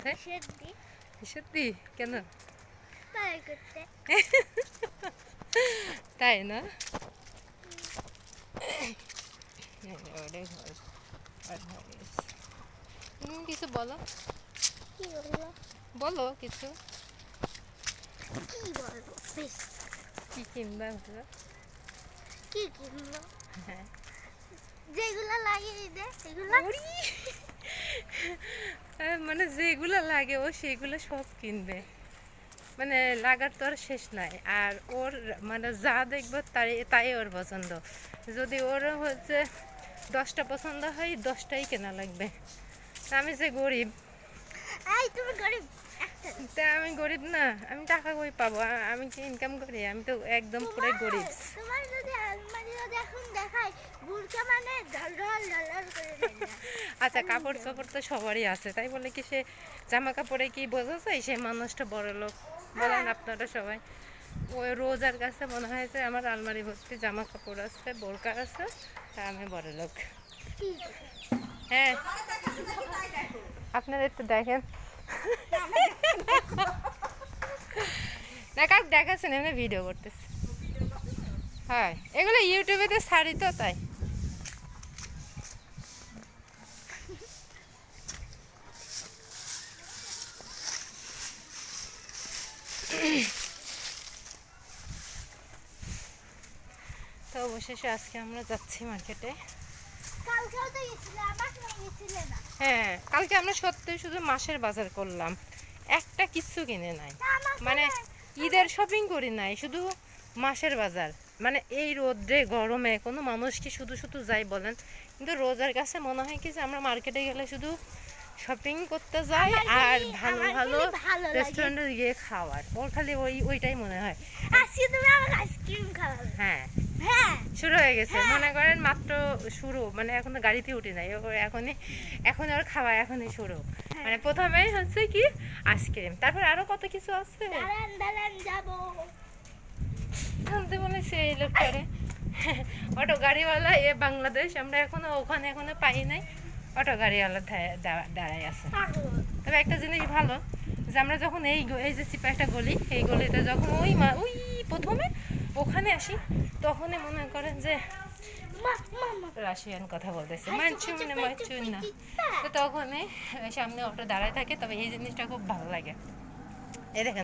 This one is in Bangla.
করতে? সত্যি কেন? তাই না? কিছু বলো, বলো কিছু। কি কিনবা? কি কিনবো? হ্যাঁ, যেগুলো লাগিয়ে দে সেগুলো। মানে যেগুলো লাগে ও সেগুলো সব কিনবে, মানে লাগার তো আর শেষ নাই। আর ওর মানে যা দেখবো তাই ওর পছন্দ। যদি ওর হচ্ছে 10টা পছন্দ হয় 10টাই কেনা লাগবে। আমি যে গরিব, তুমি গরিব? তা আমি গরিব না, আমি টাকা কই পাবো? আমি কি ইনকাম করি? আমি তো একদম পুরো গরিব। তোমার যদি আলমারি যদি এখন দেখাই বুরকা মানে ঢলঢল ঢলঢল করে লাগে। আচ্ছা, কাপড় চোপড় তো সবারই আছে, তাই বলে কি সে জামা কাপড়ে কি বোঝা যায় সে মানুষটা বড় লোক? বলেন আপনারা সবাই। ওই রোজার কাছে মনে হয় যে আমার আলমারি ভর্তি জামা কাপড় আছে, বোরকা আছে, তা আমি বড় লোক। হ্যাঁ, আপনারা একটু দেখেন না, কাক দেখাচ্ছেন এমনি ভিডিও করতেছে। হ্যাঁ, এগুলো ইউটিউবেতে ছাড়ি তো, তাই। তো অবশেষে আজকে আমরা যাচ্ছি মার্কেটে। কালকেও তো গেছিলে, আবার গেছিলে না? হ্যাঁ, কালকে আমরা সত্যি শুধু মাসের বাজার করলাম, একটা কিচ্ছু কিনে নাই। মানে ঈদের শপিং করি নাই, শুধু মাসের বাজার। মানে এই রোদ্রে গরমে কোনো মানুষ কি শুধু শুধু যাই বলেন? কিন্তু রোজার কাছে মনে হয় কি যে আমরা মার্কেটে গেলে শুধু শপিং করতে যাই আর ভালো ভালো রেস্টুরেন্টে গিয়ে খাওয়ার। ওর খালি ওইটাই মনে হয়। আজকে তুমি আমাকে আইসক্রিম খাওয়াবে? হ্যাঁ, হ্যাঁ, শুরু হয়ে গেছে। মনে করেন মাত্র শুরু, মানে এখনো গাড়িতে উঠি নাই, এখন ওর খাওয়া এখনই শুরু। মানে প্রথমেই হচ্ছে কি আইসক্রিম, তারপর আরো কত কিছু আছে। দাঁড়ান যাবো। শুনতে বলেছে এই লোকটারে অটো গাড়িওয়ালা বাংলাদেশ, আমরা এখনো পাই নাই। অটো গাড়িওয়ালা দাঁড়ায় আছে। তবে একটা জিনিস ভালো যে আমরা যখন এই যে চিপা একটা গলি, এই গলিতে যখন ওই প্রথমে ওখানে আসি, তখনই মনে করেন যে রাশিয়ান কথা বলতেছে, মানছুন না, তো তখনই সামনে অটো দাঁড়ায় থাকে। তবে এই জিনিসটা খুব ভালো লাগে। এই দেখেন।